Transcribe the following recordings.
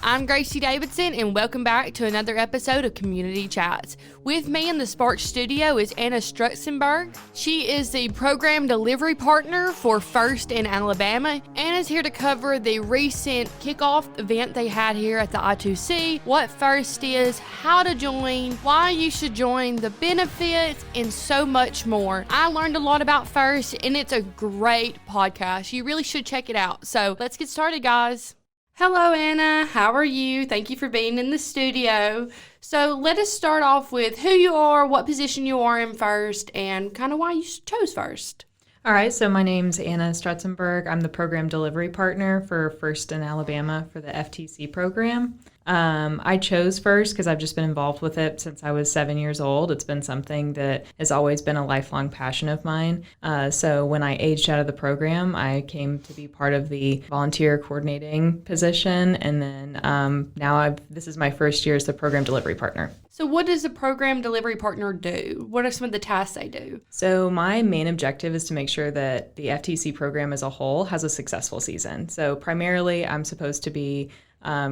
I'm Gracie Davidson, and welcome back to another episode of Community Chats. With me in the Spark studio is Anna Struzenberg. She is the program delivery partner for First in Alabama. Anna's here to cover the recent kickoff event they had here at the I2C, what First is, how to join, why you should join, the benefits, and so much more. I learned a lot about First, and it's a great podcast. You really should check it out. So let's get started, guys. Hello, Anna. How are you? Thank you for being in the studio. So let us start off with who you are, what position you are in First, and kind of why you chose First. All right, so my name's Anna Struzenberg. I'm the program delivery partner for First in Alabama for the FTC program. I chose First because I've just been involved with it since I was 7 years old. It's been something that has always been a lifelong passion of mine. So when I aged out of the program, I came to be part of the volunteer coordinating position. And then this is my first year as the program delivery partner. So what does the program delivery partner do? What are some of the tasks they do? So my main objective is to make sure that the FTC program as a whole has a successful season. So primarily I'm supposed to be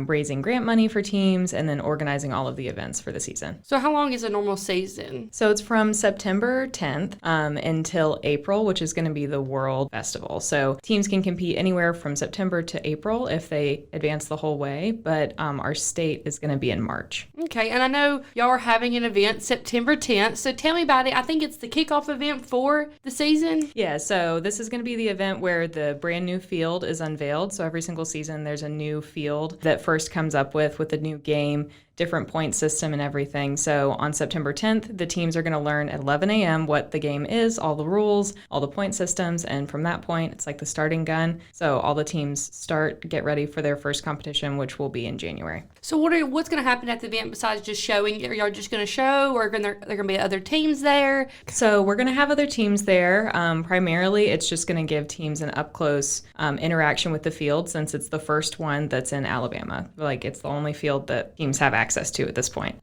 raising grant money for teams and then organizing all of the events for the season. So how long is a normal season? So it's from September 10th until April, which is going to be the World Festival. So teams can compete anywhere from September to April if they advance the whole way, but our state is going to be in March. Okay, and I know y'all are having an event September 10th, so tell me about it. I think it's the kickoff event for the season. Yeah, so this is going to be the event where the brand new field is unveiled. So every single season there's a new field that First comes up with a new game, different point system and everything. So on September 10th, the teams are going to learn at 11 a.m. what the game is, all the rules, all the point systems, and from that point, it's like the starting gun. So all the teams get ready for their first competition, which will be in January. So what's going to happen at the event besides just showing? Are y'all just going to show, or are there going to be other teams there? So we're going to have other teams there. Primarily, it's just going to give teams an up-close interaction with the field since it's the first one that's in Alabama. Like, it's the only field that teams have access to at this point.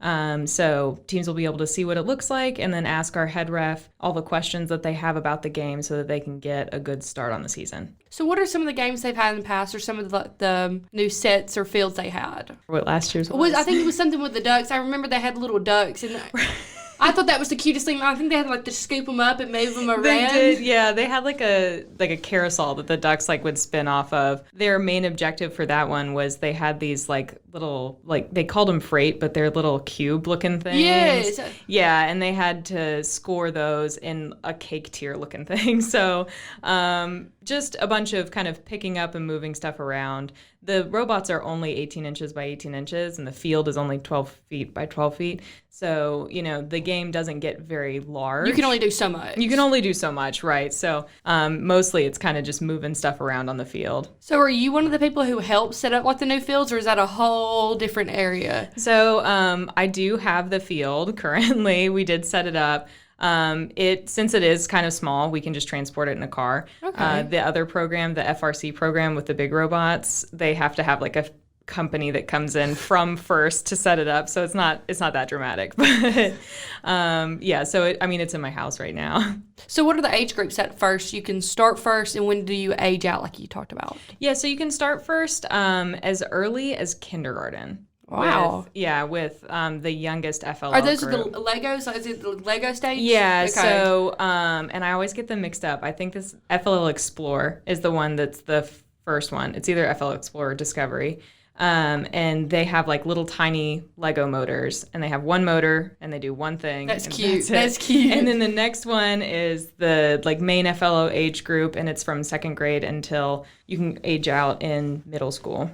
So teams will be able to see what it looks like and then ask our head ref all the questions that they have about the game so that they can get a good start on the season. So what are some of the games they've had in the past, or some of the new sets or fields they had? What last year's was? I think it was something with the ducks. I remember they had little ducks, and I thought that was the cutest thing. I think they had to scoop them up and move them around. They did, yeah. They had a carousel that the ducks would spin off of. Their main objective for that one was they had these little they called them freight, but they're little cube looking things. Yes. Yeah, and they had to score those in a cake tier looking thing. So just a bunch of kind of picking up and moving stuff around. The robots are only 18 inches by 18 inches, and the field is only 12 feet by 12 feet. So, the game doesn't get very large. You can only do so much. You can only do so much, right? So mostly it's kind of just moving stuff around on the field. So are you one of the people who helped set up the new fields, or is that a whole different area? So I do have the field currently. We did set it up. Since it is kind of small, we can just transport it in a car. Okay. The other program, the FRC program with the big robots, they have to have a company that comes in from First to set it up, so it's not that dramatic. But so it's in my house right now. So what are the age groups at First? You can start first, and when do you age out like you talked about? Yeah, so you can start first as early as kindergarten. Wow. With the youngest FLL Are those group. the Legos? Is it the Lego stage? Yeah, okay. So, and I always get them mixed up. I think this FLL Explore is the one that's the first one. It's either FLL Explore or Discovery. And they have little tiny Lego motors, and they have one motor and they do one thing. That's cute. That's cute. And then the next one is the main FLO age group, and it's from second grade until you can age out in middle school.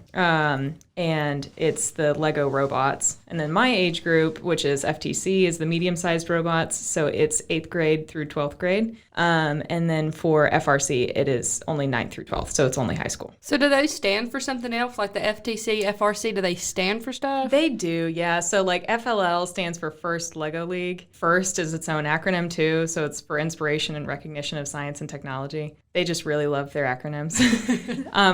And it's the Lego robots. And then my age group, which is FTC, is the medium-sized robots. So it's 8th grade through 12th grade. And then for FRC, it is only 9th through 12th. So it's only high school. So do those stand for something else? Like the FTC, FRC, do they stand for stuff? They do, yeah. So FLL stands for First Lego League. First is its own acronym too. So it's for Inspiration and Recognition of Science and Technology. They just really love their acronyms.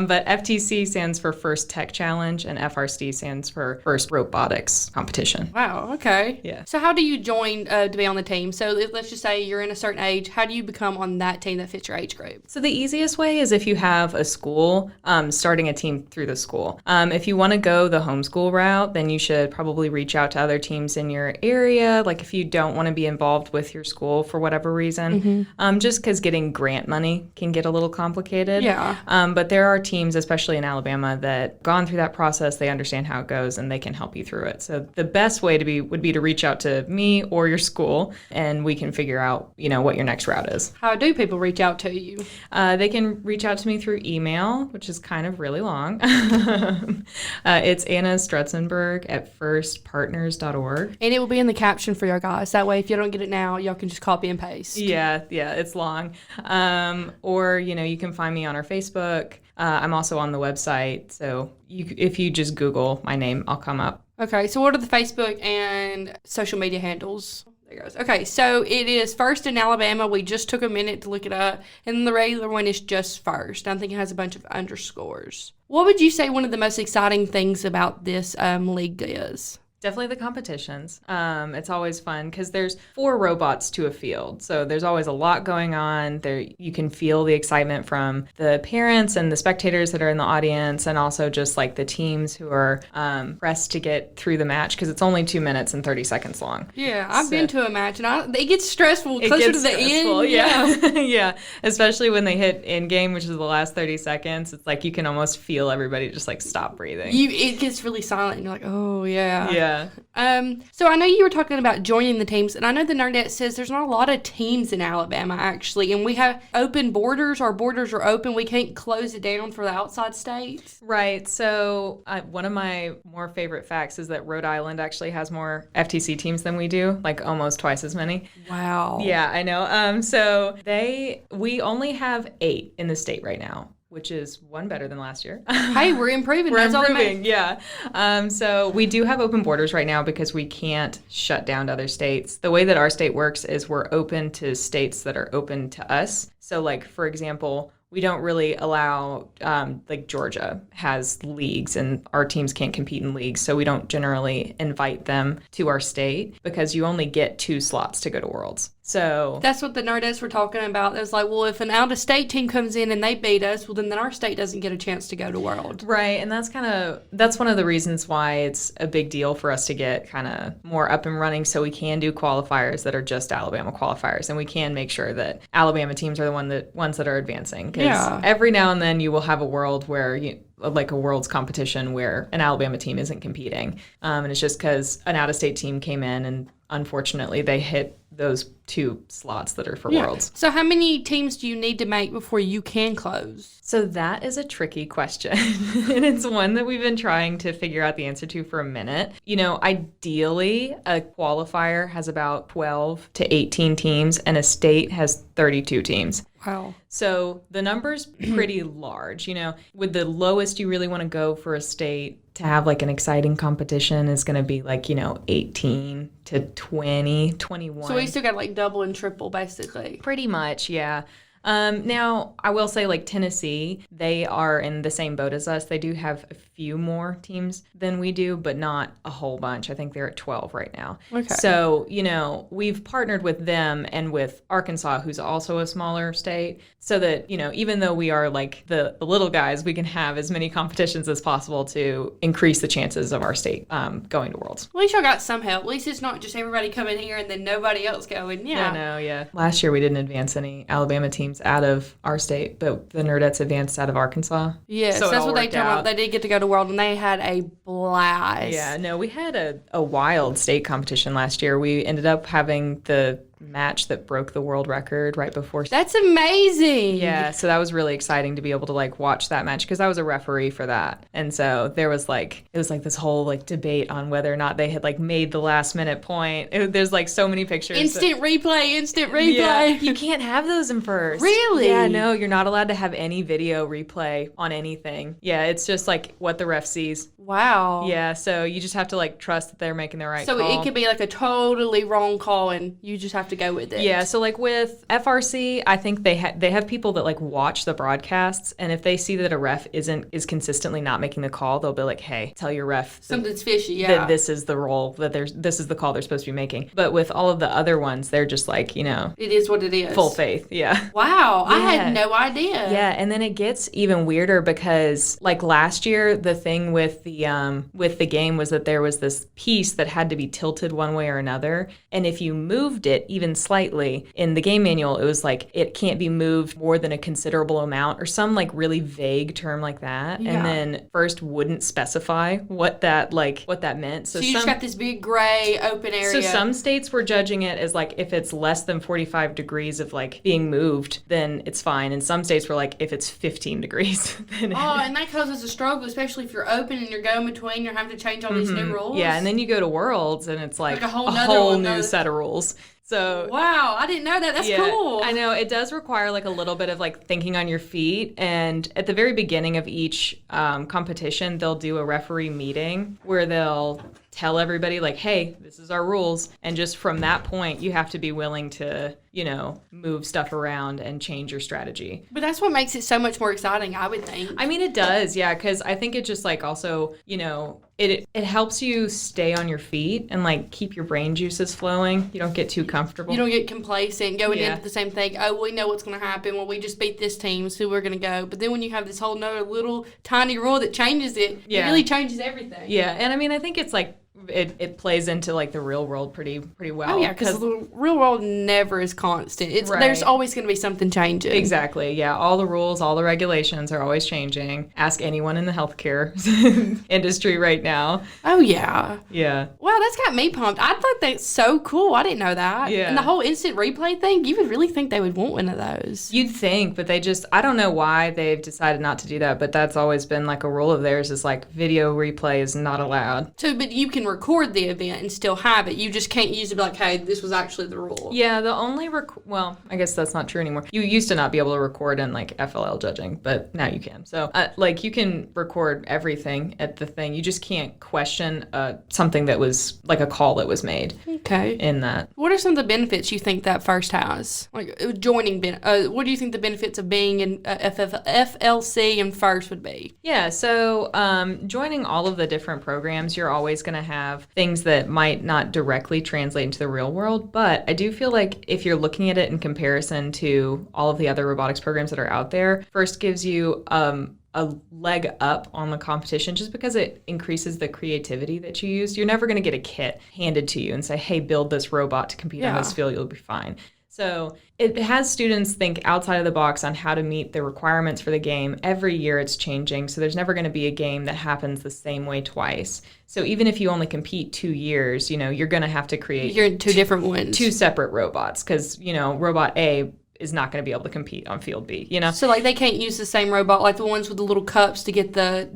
But FTC stands for First Tech Challenge, and FRC stands for First Robotics Competition. Wow, okay. Yeah. So how do you join to be on the team? So let's just say you're in a certain age. How do you become on that team that fits your age group? So the easiest way is if you have a school, starting a team through the school. If If you want to go the homeschool route, then you should probably reach out to other teams in your area. Like if you don't want to be involved with your school for whatever reason, just because getting grant money can get a little complicated. Yeah. But there are teams, especially in Alabama, that gone through that process. They understand how it goes and they can help you through it. So the best way would be to reach out to me or your school, and we can figure out, what your next route is. How do people reach out to you? They can reach out to me through email, which is kind of really long. It's Anna Struzenberg at firstpartners.org. And it will be in the caption for y'all guys. That way, if you don't get it now, y'all can just copy and paste. Yeah, it's long. Or, you can find me on our Facebook. I'm also on the website. So if you just Google my name, I'll come up. Okay, so what are the Facebook and social media handles? There it goes. Okay, so it is First in Alabama. We just took a minute to look it up. And the regular one is just First. I think it has a bunch of underscores. What would you say one of the most exciting things about this league is? Definitely the competitions. It's always fun because there's 4 robots to a field. So there's always a lot going on. There, you can feel the excitement from the parents and the spectators that are in the audience, and also just like the teams who are pressed to get through the match because it's only 2 minutes and 30 seconds long. Yeah, I've been to a match and it gets stressful closer to the end. Yeah. Yeah. Especially when they hit end game, which is the last 30 seconds. It's like you can almost feel everybody just like stop breathing. It gets really silent and you're like, oh, yeah. Yeah. So I know you were talking about joining the teams, and I know the Nerdette says there's not a lot of teams in Alabama, actually, and we have open borders. Our borders are open. We can't close it down for the outside states. Right. So one of my more favorite facts is that Rhode Island actually has more FTC teams than we do, like almost twice as many. Wow. Yeah, I know. So we only have 8 in the state right now, which is 1 better than last year. Hey, we're improving. We're improving, yeah. So we do have open borders right now because we can't shut down to other states. The way that our state works is we're open to states that are open to us. So, like, for example, we don't really allow, like Georgia has leagues and our teams can't compete in leagues. So we don't generally invite them to our state because you only get 2 slots to go to Worlds. So that's what the Nerdettes were talking about. It was like, well, if an out-of-state team comes in and they beat us, well, then our state doesn't get a chance to go to World. Right, and that's one of the reasons why it's a big deal for us to get kind of more up and running so we can do qualifiers that are just Alabama qualifiers, and we can make sure that Alabama teams are the ones that are advancing. Because every now and then you will have a world where like a World's competition where an Alabama team isn't competing. And it's just because an out-of-state team came in and unfortunately they hit those 2 slots that are for Worlds. So how many teams do you need to make before you can close? So that is a tricky question. And it's one that we've been trying to figure out the answer to for a minute. Ideally, a qualifier has about 12 to 18 teams and a state has 32 teams. Wow. So the number's pretty large. With the lowest you really want to go for a state to have like an exciting competition is going to be like, 18 to 20, 21. So we still got like double and triple basically. Pretty much, yeah. Now, I will say, like, Tennessee, they are in the same boat as us. They do have a few more teams than we do, but not a whole bunch. I think they're at 12 right now. Okay. So, we've partnered with them and with Arkansas, who's also a smaller state, so that, even though we are, like, the little guys, we can have as many competitions as possible to increase the chances of our state going to Worlds. At least y'all got some help. At least it's not just everybody coming here and then nobody else going. Yeah. I know, yeah. Last year, we didn't advance any Alabama teams out of our state, but the Nerdettes advanced out of Arkansas. Yes, so that's what they told me. They did get to go to World, and they had a blast. Yeah, no, we had a wild state competition last year. We ended up having the match that broke the world record right before. That's amazing. Yeah, so that was really exciting to be able to like watch that match because I was a referee for that. And so there was like, it was like this whole like debate on whether or not they had like made the last minute point. There's like so many pictures. Instant replay. Yeah, you can't have those in first. Really? Yeah, no, you're not allowed to have any video replay on anything. Yeah, it's just like what the ref sees. Wow. Yeah, so you just have to like trust that they're making the right call. So it could be like a totally wrong call and you just have have to go with it. Yeah, so like with FRC, I think they have people that like watch the broadcasts, and if they see that a ref is consistently not making the call, they'll be like, "Hey, tell your ref something's fishy." That this is the role this is the call they're supposed to be making. But with all of the other ones, they're just like, it is what it is. Full faith, yeah. Wow, yeah. I had no idea. Yeah, and then it gets even weirder because like last year, the thing with the game was that there was this piece that had to be tilted one way or another, and if you moved it even slightly in the game manual, it was like it can't be moved more than a considerable amount or some like really vague term like that. Yeah. And then first wouldn't specify what that meant. So you just got this big gray open area. So some states were judging it as like if it's less than 45 degrees of like being moved, then it's fine. And some states were like if it's 15 degrees. Then and that causes a struggle, especially if you're open and you're going between, you're having to change all these new rules. Yeah, and then you go to Worlds and it's like a whole new set of rules. So wow, I didn't know that. That's cool. I know it does require like a little bit of like thinking on your feet. And at the very beginning of each competition, they'll do a referee meeting where they'll tell everybody like, hey, this is our rules. And just from that point, you have to be willing to, move stuff around and change your strategy. But that's what makes it so much more exciting, I would think. I mean, it does, yeah, because I think it just like also, it helps you stay on your feet and like keep your brain juices flowing. You don't get too comfortable. You don't get complacent going into the same thing. Oh, we know what's going to happen. Well, we just beat this team, so we're going to go. But then when you have this whole nother little tiny rule that changes it, it really changes everything. Yeah, and I mean, I think it's like it plays into like the real world pretty well. Oh yeah, because the real world never is constant. There's always going to be something changing. Exactly. Yeah, all the rules, all the regulations are always changing. Ask anyone in the healthcare industry right now. Oh yeah. Yeah. Wow, that's got me pumped. I thought that's so cool. I didn't know that. Yeah. And the whole instant replay thing, you would really think they would want one of those. You'd think, but I don't know why they've decided not to do that, but that's always been like a rule of theirs is like video replay is not allowed. So, but you can record the event and still have it. You just can't use it to be like, hey, this was actually the rule. Yeah, the only well, I guess that's not true anymore. You used to not be able to record in like FLL judging, but now you can. So like you can record everything at the thing. You just can't question something that was like a call that was made. Okay. In that. What are some of the benefits you think that first has? Like joining, what do you think the benefits of being in FLC and first would be? Yeah, so joining all of the different programs, you're always going to have things that might not directly translate into the real world, but I do feel like if you're looking at it in comparison to all of the other robotics programs that are out there, first gives you a leg up on the competition just because it increases the creativity that you use. You're never going to get a kit handed to you and say, hey, build this robot to compete on this field, you'll be fine. So it has students think outside of the box on how to meet the requirements for the game. Every year it's changing, so there's never going to be a game that happens the same way twice. So even if you only compete 2 years, you're going to have to create two different ones. 2 separate robots because, robot A is not going to be able to compete on field B, So like they can't use the same robot, like the ones with the little cups to get the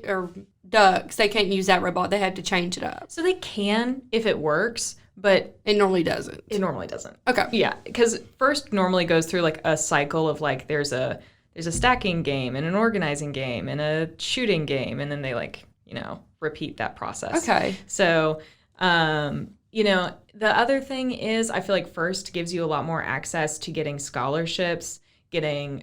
or ducks. They can't use that robot. They have to change it up. So they can if it works. But it normally doesn't. It normally doesn't. Okay. Yeah, because first normally goes through like a cycle of like there's a stacking game and an organizing game and a shooting game, and then they repeat that process. Okay. So, the other thing is I feel like first gives you a lot more access to getting scholarships, getting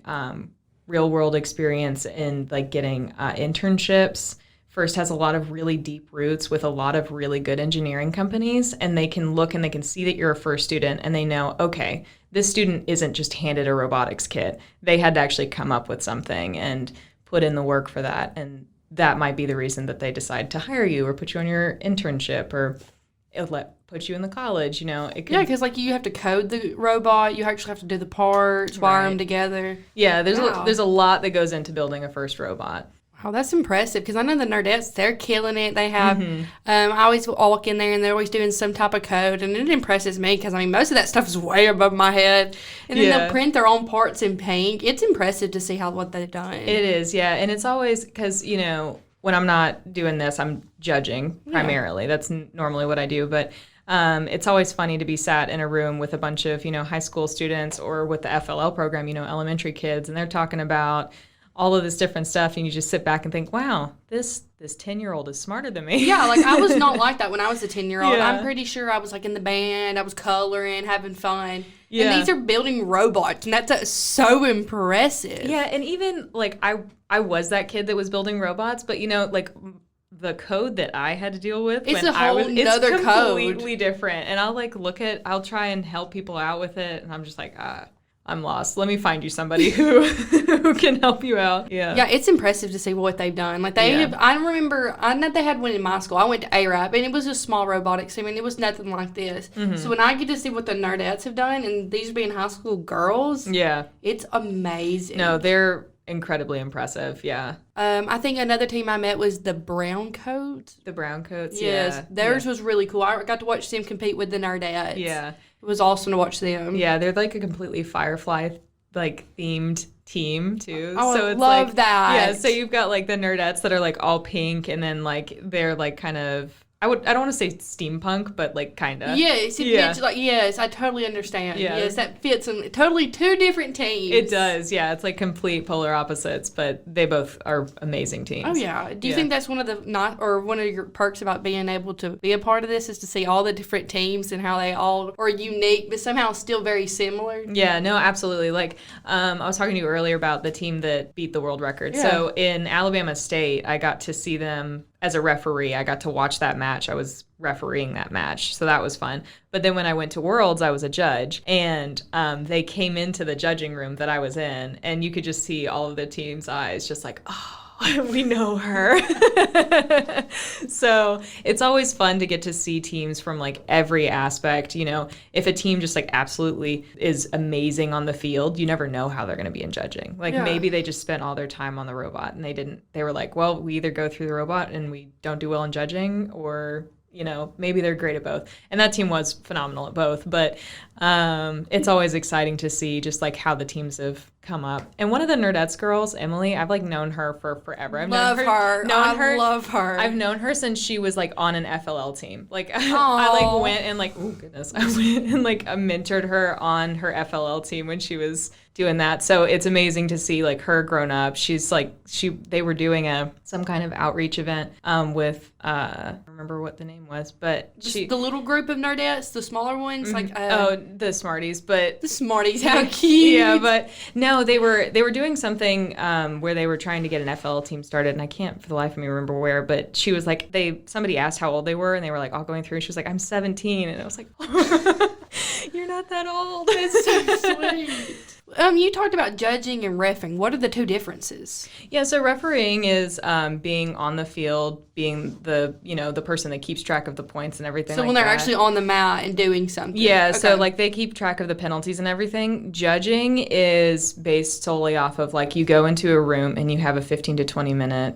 real world experience, and like getting internships. First has a lot of really deep roots with a lot of really good engineering companies, and they can look and they can see that you're a first student and they know, okay, this student isn't just handed a robotics kit. They had to actually come up with something and put in the work for that. And that might be the reason that they decide to hire you or put you on your internship or put you in the college, It could, yeah, because like you have to code the robot, you actually have to do the parts, wire them together. Yeah, there's a lot that goes into building a first robot. Oh, that's impressive because I know the Nerdettes, they're killing it. They have, I always walk in there and they're always doing some type of code, and it impresses me because, most of that stuff is way above my head. And then they'll print their own parts in paint. It's impressive to see what they've done. It is, yeah. And it's always because, when I'm not doing this, I'm judging primarily. Yeah. That's normally what I do. But it's always funny to be sat in a room with a bunch of, high school students or with the FLL program, elementary kids, and they're talking about all of this different stuff, and you just sit back and think, wow, this 10-year-old is smarter than me. Yeah, like I was not like that when I was a 10-year-old. Yeah. I'm pretty sure I was like in the band, I was coloring, having fun. Yeah. And these are building robots, and that's so impressive. Yeah, and even like I was that kid that was building robots, but like the code that I had to deal with It's when a whole nother it's code. completely different. And I'll try and help people out with it, and I'm just like, I'm lost. Let me find you somebody who can help you out. Yeah. Yeah, it's impressive to see what they've done. Like they have, I remember, I know they had one in my school. I went to ARAP, and it was a small robotics team, and it was nothing like this. Mm-hmm. So when I get to see what the nerdettes have done, and these being high school girls, yeah, it's amazing. No, they're incredibly impressive. Yeah. I think another team I met was the Brown Coats. The Brown Coats. Yes, yeah. theirs was really cool. I got to watch them compete with the nerdettes. Yeah. It was awesome to watch them. Yeah, they're like a completely Firefly themed team too. Oh, so I it's love like, that. Yeah, so you've got like the nerdettes that are like all pink, and then like they're like kind of I don't want to say steampunk, but like kind of. Yes, yes, I totally understand. Yeah. Yes, that fits in totally two different teams. It does, yeah. It's like complete polar opposites, but they both are amazing teams. Oh yeah. Do you think that's one of your perks about being able to be a part of this is to see all the different teams and how they all are unique but somehow still very similar? Yeah, no, absolutely. Like I was talking to you earlier about the team that beat the world record. Yeah. So in Alabama State, I got to see them as a referee. I got to watch that match. I was refereeing that match, so that was fun. But then when I went to Worlds, I was a judge, and they came into the judging room that I was in, and you could just see all of the team's eyes just like, oh, we know her. So it's always fun to get to see teams from like every aspect. If a team just like absolutely is amazing on the field, you never know how they're going to be in judging. Like maybe they just spent all their time on the robot, and they were like, well, we either go through the robot and we don't do well in judging, or maybe they're great at both. And that team was phenomenal at both. But it's always exciting to see just like how the teams have come up. And one of the Nerdettes girls, Emily, I've like known her for forever. I love her. I've known her since she was like on an FLL team. Like I like went and like, oh goodness, I went and like mentored her on her FLL team when she was doing that. So it's amazing to see like her grown up. She's like they were doing some kind of outreach event with I don't remember what the name was, but the little group of Nerdettes, the smaller ones, the Smarties, but the Smarties, how cute. Yeah, but no, they were doing something where they were trying to get an FLL team started, and I can't for the life of me remember where, but she was like, somebody asked how old they were, and they were like all going through, and she was like, I'm 17, and I was like, you're not that old. It's so sweet. You talked about judging and reffing. What are the two differences? Yeah, so refereeing is being on the field, being the person that keeps track of the points and everything. So when they're actually on the mat and doing something. Yeah, okay. So like they keep track of the penalties and everything. Judging is based solely off of like you go into a room and you have a 15 to 20 minute,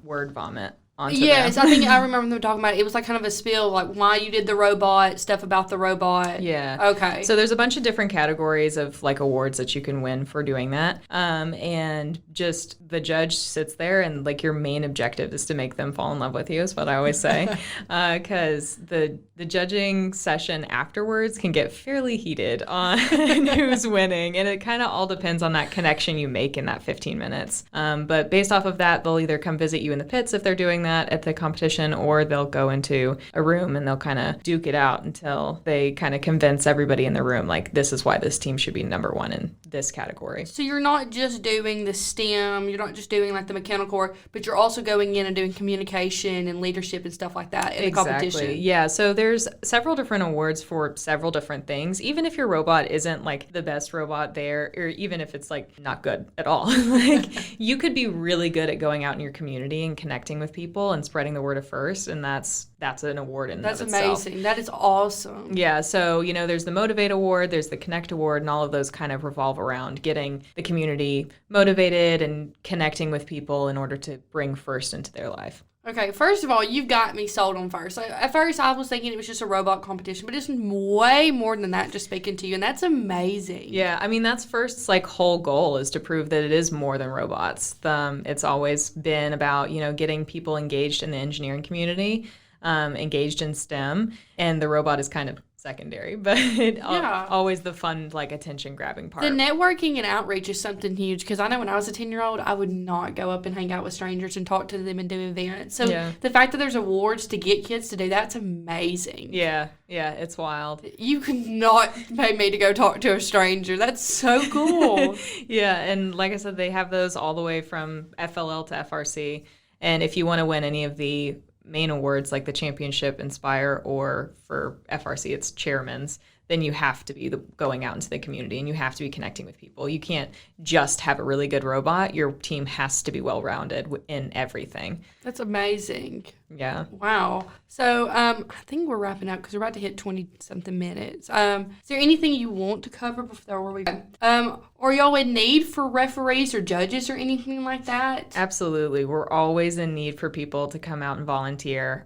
word vomit. Yes, I think I remember them talking about it. It was like kind of a spiel, like why you did the robot, stuff about the robot. Yeah. Okay. So there's a bunch of different categories of like awards that you can win for doing that. And just the judge sits there, and like your main objective is to make them fall in love with you, is what I always say. Because the judging session afterwards can get fairly heated on who's winning. And it kind of all depends on that connection you make in that 15 minutes. But based off of that, they'll either come visit you in the pits if they're doing that at the competition, or they'll go into a room and they'll kind of duke it out until they kind of convince everybody in the room like this is why this team should be number one in this category. So you're not just doing the STEM, you're not just doing like the mechanical work, but you're also going in and doing communication and leadership and stuff like that in the competition. Yeah, so there's several different awards for several different things. Even if your robot isn't like the best robot there, or even if it's like not good at all, like you could be really good at going out in your community and connecting with people and spreading the word of first, and that's an award in that's of itself. Amazing. That is awesome. Yeah, so there's the Motivate Award, there's the Connect Award, and all of those kind of revolve around getting the community motivated and connecting with people in order to bring first into their life. Okay, first of all, you've got me sold on first. At first, I was thinking it was just a robot competition, but it's way more than that, just speaking to you, and that's amazing. Yeah, I mean, that's first's like whole goal is to prove that it is more than robots. It's always been about, getting people engaged in the engineering community, engaged in STEM, and the robot is kind of secondary, but always the fun, like, attention-grabbing part. The networking and outreach is something huge, because I know when I was a 10-year-old, I would not go up and hang out with strangers and talk to them and do events. So the fact that there's awards to get kids to do that's amazing. Yeah, it's wild. You could not pay me to go talk to a stranger. That's so cool. Yeah, and like I said, they have those all the way from FLL to FRC. And if you want to win any of the main awards like the championship, Inspire, or for FRC it's chairman's, then you have to be going out into the community and you have to be connecting with people. You can't just have a really good robot. Your team has to be well-rounded in everything. That's amazing. Yeah. Wow. So I think we're wrapping up because we're about to hit 20-something minutes. Is there anything you want to cover before we go? Are y'all in need for referees or judges or anything like that? Absolutely. We're always in need for people to come out and volunteer.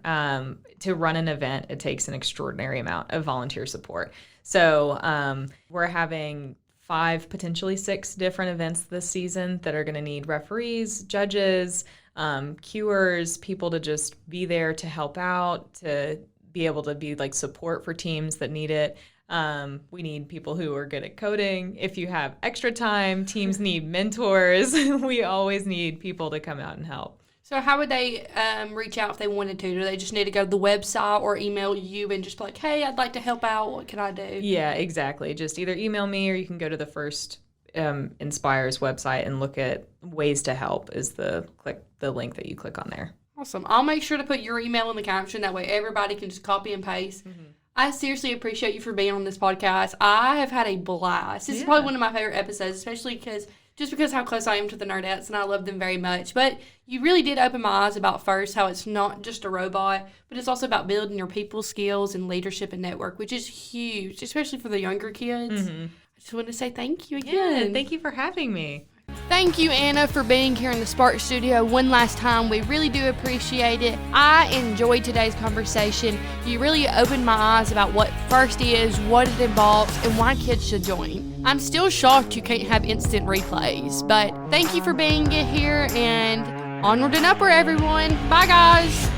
To run an event, it takes an extraordinary amount of volunteer support. So we're having 5, potentially 6 different events this season that are going to need referees, judges, cuers, people to just be there to help out, to be able to be like support for teams that need it. We need people who are good at coding. If you have extra time, teams need mentors. We always need people to come out and help. So how would they reach out if they wanted to? Do they just need to go to the website or email you and just be like, hey, I'd like to help out. What can I do? Yeah, exactly. Just either email me or you can go to the First Inspire's website and look at ways to help is the link that you click on there. Awesome. I'll make sure to put your email in the caption. That way everybody can just copy and paste. Mm-hmm. I seriously appreciate you for being on this podcast. I have had a blast. This is probably one of my favorite episodes, especially because how close I am to the Nerdettes, and I love them very much. But you really did open my eyes about First, how it's not just a robot, but it's also about building your people skills and leadership and network, which is huge, especially for the younger kids. Mm-hmm. I just want to say thank you again. Yeah, thank you for having me. Thank you, Anna, for being here in the Spark Studio one last time. We really do appreciate it. I enjoyed today's conversation. You really opened my eyes about what First is, what it involves, and why kids should join. I'm still shocked you can't have instant replays, but thank you for being here, and onward and upward, everyone. Bye, guys.